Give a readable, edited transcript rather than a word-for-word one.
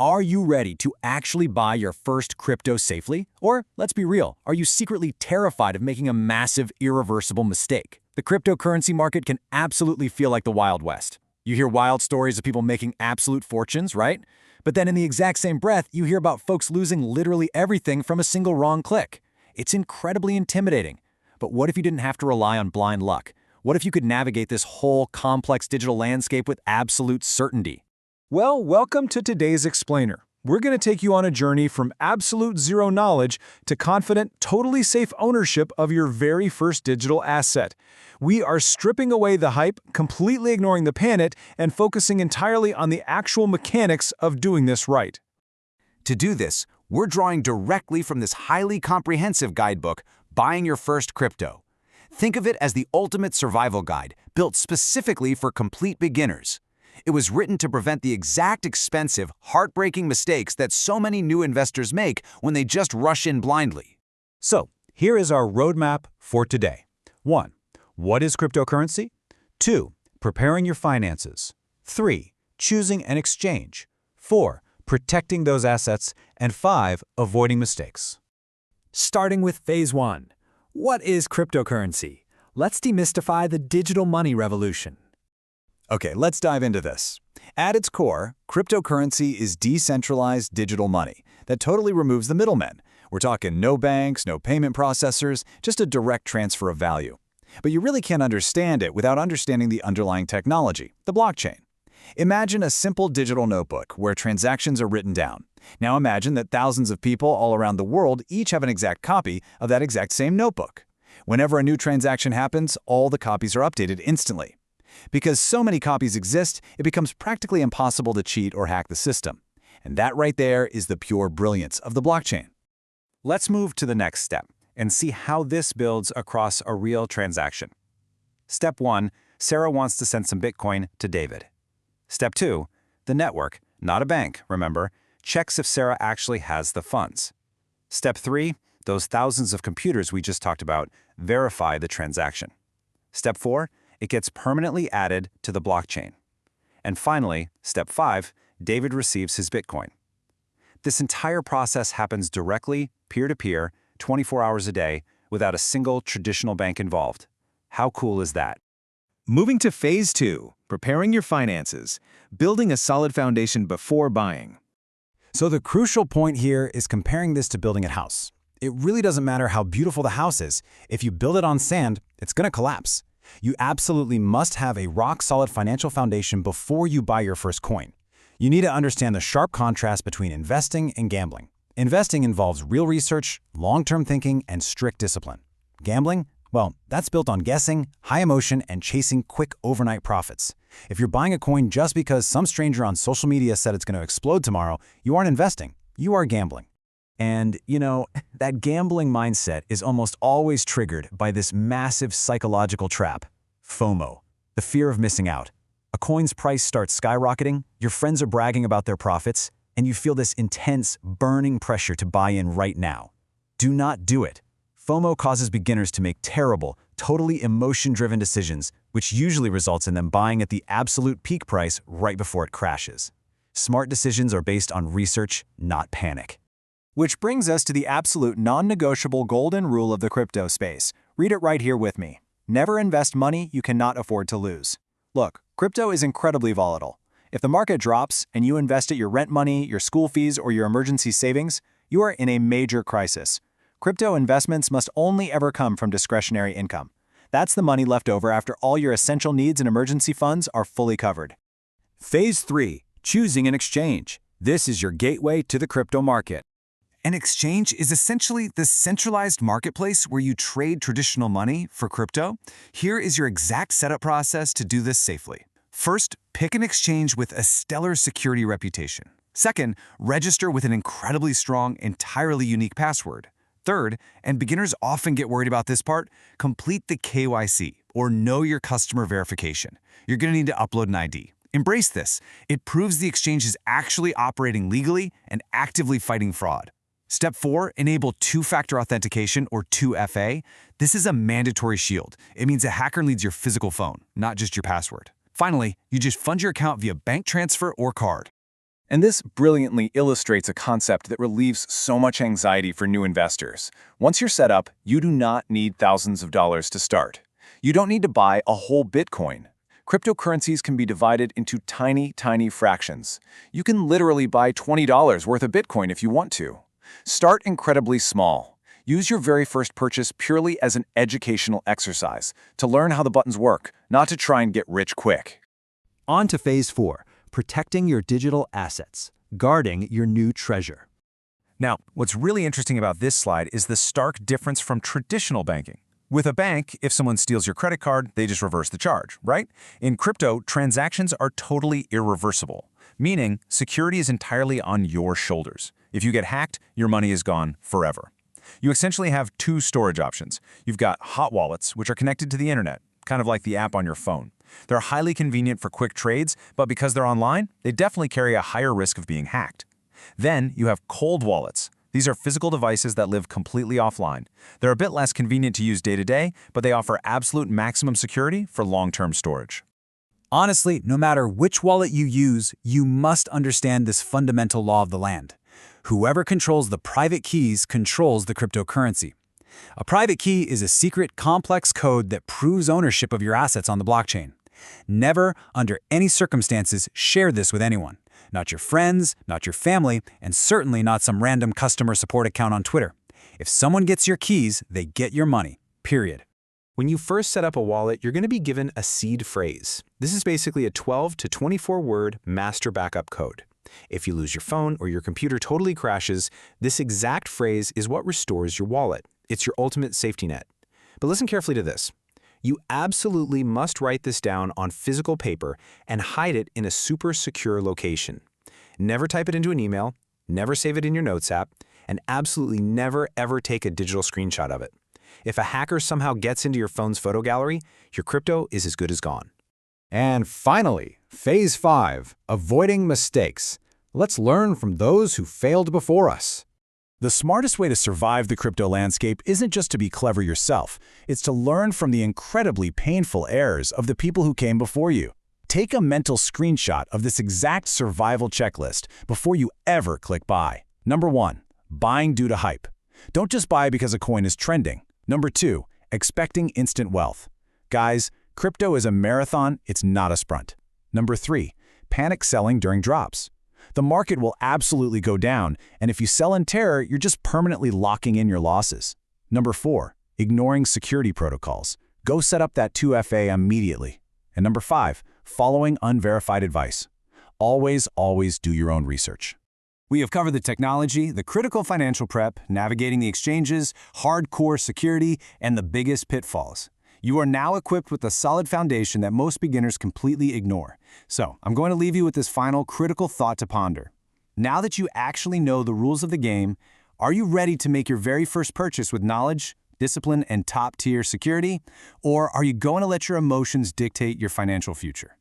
Are you ready to actually buy your first crypto safely? Or, let's be real, are you secretly terrified of making a massive, irreversible mistake? The cryptocurrency market can absolutely feel like the Wild West. You hear wild stories of people making absolute fortunes, right? But then in the exact same breath, you hear about folks losing literally everything from a single wrong click. It's incredibly intimidating. But what if you didn't have to rely on blind luck? What if you could navigate this whole complex digital landscape with absolute certainty? Well, welcome to today's explainer. We're going to take you on a journey from absolute zero knowledge to confident, totally safe ownership of your very first digital asset. We are stripping away the hype, completely ignoring the panic, and focusing entirely on the actual mechanics of doing this right. To do this, we're drawing directly from this highly comprehensive guidebook, Buying Your First Crypto. Think of it as the ultimate survival guide, built specifically for complete beginners. It was written to prevent the exact expensive, heartbreaking mistakes that so many new investors make when they just rush in blindly. So, here is our roadmap for today. 1. What is cryptocurrency? 2. Preparing your finances. 3. Choosing an exchange. 4. Protecting those assets. And 5. Avoiding mistakes. Starting with Phase 1. What is cryptocurrency? Let's demystify the digital money revolution. Okay, let's dive into this. At its core, cryptocurrency is decentralized digital money that totally removes the middlemen. We're talking no banks, no payment processors, just a direct transfer of value. But you really can't understand it without understanding the underlying technology, the blockchain. Imagine a simple digital notebook where transactions are written down. Now imagine that thousands of people all around the world each have an exact copy of that exact same notebook. Whenever a new transaction happens, all the copies are updated instantly. Because so many copies exist, it becomes practically impossible to cheat or hack the system. And that right there is the pure brilliance of the blockchain. Let's move to the next step and see how this builds across a real transaction. Step 1, Sarah wants to send some Bitcoin to David. Step 2, the network, not a bank, remember, checks if Sarah actually has the funds. Step 3, those thousands of computers we just talked about verify the transaction. Step 4, it gets permanently added to the blockchain. And finally, step 5, David receives his Bitcoin. This entire process happens directly, peer-to-peer, 24 hours a day, without a single traditional bank involved. How cool is that? Moving to Phase 2, preparing your finances, building a solid foundation before buying. So the crucial point here is comparing this to building a house. It really doesn't matter how beautiful the house is. If you build it on sand, it's going to collapse. You absolutely must have a rock-solid financial foundation before you buy your first coin. You need to understand the sharp contrast between investing and gambling. Investing involves real research, long-term thinking, and strict discipline. Gambling? Well, that's built on guessing, high emotion, and chasing quick overnight profits. If you're buying a coin just because some stranger on social media said it's going to explode tomorrow, you aren't investing, you are gambling. And, that gambling mindset is almost always triggered by this massive psychological trap, FOMO, the fear of missing out. A coin's price starts skyrocketing, your friends are bragging about their profits, and you feel this intense, burning pressure to buy in right now. Do not do it. FOMO causes beginners to make terrible, totally emotion-driven decisions, which usually results in them buying at the absolute peak price right before it crashes. Smart decisions are based on research, not panic. Which brings us to the absolute non-negotiable golden rule of the crypto space. Read it right here with me. Never invest money you cannot afford to lose. Look, crypto is incredibly volatile. If the market drops and you invested your rent money, your school fees, or your emergency savings, you are in a major crisis. Crypto investments must only ever come from discretionary income. That's the money left over after all your essential needs and emergency funds are fully covered. Phase 3, choosing an exchange. This is your gateway to the crypto market. An exchange is essentially the centralized marketplace where you trade traditional money for crypto. Here is your exact setup process to do this safely. First, pick an exchange with a stellar security reputation. Second, register with an incredibly strong, entirely unique password. Third, and beginners often get worried about this part, complete the KYC, or Know Your Customer verification. You're going to need to upload an ID. Embrace this. It proves the exchange is actually operating legally and actively fighting fraud. Step 4, enable two-factor authentication, or 2FA. This is a mandatory shield. It means a hacker needs your physical phone, not just your password. Finally, you just fund your account via bank transfer or card. And this brilliantly illustrates a concept that relieves so much anxiety for new investors. Once you're set up, you do not need thousands of dollars to start. You don't need to buy a whole Bitcoin. Cryptocurrencies can be divided into tiny, tiny fractions. You can literally buy $20 worth of Bitcoin if you want to. Start incredibly small. Use your very first purchase purely as an educational exercise, to learn how the buttons work, not to try and get rich quick. On to Phase 4, protecting your digital assets, guarding your new treasure. Now, what's really interesting about this slide is the stark difference from traditional banking. With a bank, if someone steals your credit card, they just reverse the charge, right? In crypto, transactions are totally irreversible, meaning security is entirely on your shoulders. If you get hacked, your money is gone forever. You essentially have two storage options. You've got hot wallets, which are connected to the internet, kind of like the app on your phone. They're highly convenient for quick trades, but because they're online, they definitely carry a higher risk of being hacked. Then you have cold wallets. These are physical devices that live completely offline. They're a bit less convenient to use day to day, but they offer absolute maximum security for long-term storage. Honestly, no matter which wallet you use, you must understand this fundamental law of the land. Whoever controls the private keys controls the cryptocurrency. A private key is a secret, complex code that proves ownership of your assets on the blockchain. Never, under any circumstances, share this with anyone. Not your friends, not your family, and certainly not some random customer support account on Twitter. If someone gets your keys, they get your money. Period. When you first set up a wallet, you're going to be given a seed phrase. This is basically a 12 to 24-word master backup code. If you lose your phone or your computer totally crashes, this exact phrase is what restores your wallet. It's your ultimate safety net. But listen carefully to this. You absolutely must write this down on physical paper and hide it in a super secure location. Never type it into an email, never save it in your Notes app, and absolutely never ever take a digital screenshot of it. If a hacker somehow gets into your phone's photo gallery, your crypto is as good as gone. And finally, Phase 5, avoiding mistakes. Let's learn from those who failed before us. The smartest way to survive the crypto landscape isn't just to be clever yourself, it's to learn from the incredibly painful errors of the people who came before you. Take a mental screenshot of this exact survival checklist before you ever click buy. Number 1, buying due to hype. Don't just buy because a coin is trending. Number 2, expecting instant wealth. Guys, crypto is a marathon, it's not a sprint. Number 3, panic selling during drops. The market will absolutely go down, and if you sell in terror, you're just permanently locking in your losses. Number 4, ignoring security protocols. Go set up that 2FA immediately. And number 5, following unverified advice. Always, always do your own research. We have covered the technology, the critical financial prep, navigating the exchanges, hardcore security, and the biggest pitfalls. You are now equipped with a solid foundation that most beginners completely ignore. So, I'm going to leave you with this final critical thought to ponder. Now that you actually know the rules of the game, are you ready to make your very first purchase with knowledge, discipline, and top-tier security? Or are you going to let your emotions dictate your financial future?